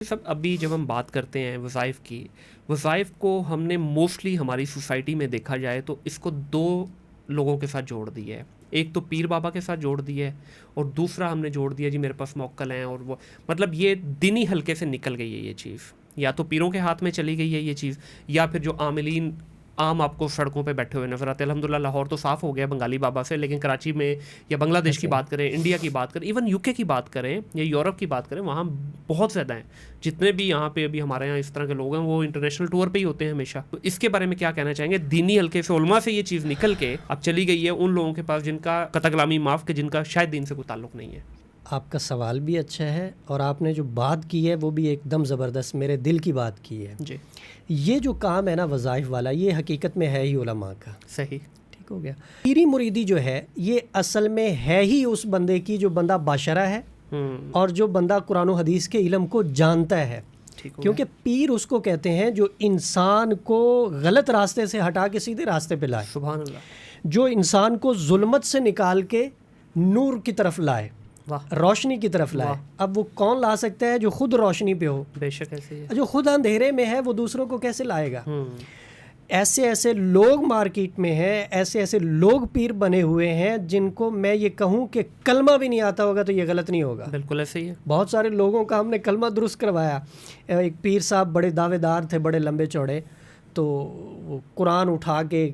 سب ابھی جب ہم بات کرتے ہیں وظائف کی، وظائف کو ہم نے موسٹلی ہماری سوسائٹی میں دیکھا جائے تو اس کو دو لوگوں کے ساتھ جوڑ دیا ہے. ایک تو پیر بابا کے ساتھ جوڑ دیا ہے، اور دوسرا ہم نے جوڑ دیا جی میرے پاس موکل ہیں، اور وہ مطلب یہ دینی حلقے سے نکل گئی ہے یہ چیز. یا تو پیروں کے ہاتھ میں چلی گئی ہے یہ چیز، یا پھر جو عاملین عام آپ کو سڑکوں پہ بیٹھے ہوئے نظر آتے ہیں. الحمدللہ لاہور تو صاف ہو گیا بنگالی بابا سے، لیکن کراچی میں یا بنگلہ دیش کی بات کریں، انڈیا کی بات کریں، ایون یو کے کی بات کریں یا یورپ کی بات کریں، وہاں بہت زیادہ ہیں. جتنے بھی یہاں پہ ابھی ہمارے یہاں اس طرح کے لوگ ہیں وہ انٹرنیشنل ٹور پہ ہی ہوتے ہیں ہمیشہ. تو اس کے بارے میں کیا کہنا چاہیں گے؟ دینی حلقے سے، علماء سے یہ چیز نکل کے اب چلی گئی ہے ان لوگوں کے پاس جن کا قطع کلامی معاف کہ جن کا شاید دین سے کوئی تعلق نہیں ہے. آپ کا سوال بھی اچھا ہے، اور آپ نے جو بات کی ہے وہ بھی ایک دم زبردست میرے دل کی بات کی ہے. جی یہ جو کام ہے نا وظائف والا، یہ حقیقت میں ہے ہی علماء کا. صحیح، ٹھیک ہو گیا. پیری مریدی جو ہے یہ اصل میں ہے ہی اس بندے کی جو بندہ باشرہ ہے اور جو بندہ قرآن و حدیث کے علم کو جانتا ہے. کیونکہ پیر اس کو کہتے ہیں جو انسان کو غلط راستے سے ہٹا کے سیدھے راستے پہ لائے، سبحان اللہ، جو انسان کو ظلمت سے نکال کے نور کی طرف لائے، روشنی کی طرف لائے. اب وہ کون لا سکتا ہے جو خود روشنی پہ ہو؟ بے شک ایسے ہی ہے. جو خود اندھیرے میں ہے وہ دوسروں کو کیسے لائے گا؟ ایسے ایسے لوگ مارکیٹ میں ہیں، ایسے ایسے لوگ پیر بنے ہوئے ہیں جن کو میں یہ کہوں کہ کلمہ بھی نہیں آتا ہوگا تو یہ غلط نہیں ہوگا. بالکل ایسے ہی ہے. بہت سارے لوگوں کا ہم نے کلمہ درست کروایا. ایک پیر صاحب بڑے دعوے دار تھے، بڑے لمبے چوڑے، تو وہ قرآن اٹھا کے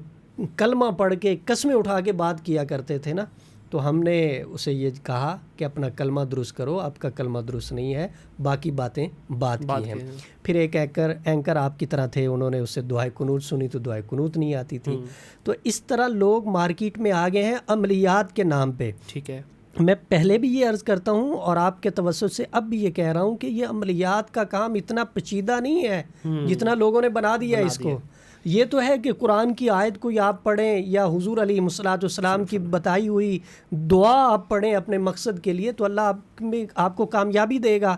کلمہ پڑھ کے قسمیں اٹھا کے بات کیا کرتے تھے نا. تو ہم نے اسے یہ کہا کہ اپنا کلمہ درست کرو، آپ کا کلمہ درست نہیں ہے، باقی باتیں بات کی ہیں. پھر ایک اینکر آپ کی طرح تھے، انہوں نے اس سے دعائے قنوت سنی تو دعائے قنوت نہیں آتی تھی. تو اس طرح لوگ مارکیٹ میں آ گئے ہیں عملیات کے نام پہ. ٹھیک ہے، میں پہلے بھی یہ عرض کرتا ہوں اور آپ کے توسط سے اب بھی یہ کہہ رہا ہوں کہ یہ عملیات کا کام اتنا پیچیدہ نہیں ہے جتنا لوگوں نے بنا دیا اس کو. یہ تو ہے کہ قرآن کی آیت کوئی آپ پڑھیں یا حضور علیہ الصلوۃ والسلام کی بتائی ہوئی دعا آپ پڑھیں اپنے مقصد کے لیے تو اللہ آپ کو کامیابی دے گا.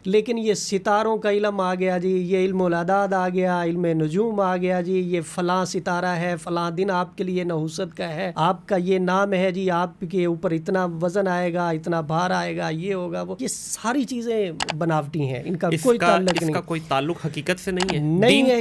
لیکن یہ ستاروں کا علم آ گیا جی، یہ علم الاعداد آ گیا، علم نجوم آ گیا جی، یہ فلاں ستارہ ہے، فلاں دن آپ کے لیے نحوست کا ہے، آپ کا یہ نام ہے جی، آپ کے اوپر اتنا وزن آئے گا، اتنا بھار آئے گا، یہ ہوگا وہ. یہ ساری چیزیں بناوٹی ہیں، ان کا کوئی تعلق نہیں. اس کا کوئی تعلق حقیقت سے نہیں ہے. نہیں ہے.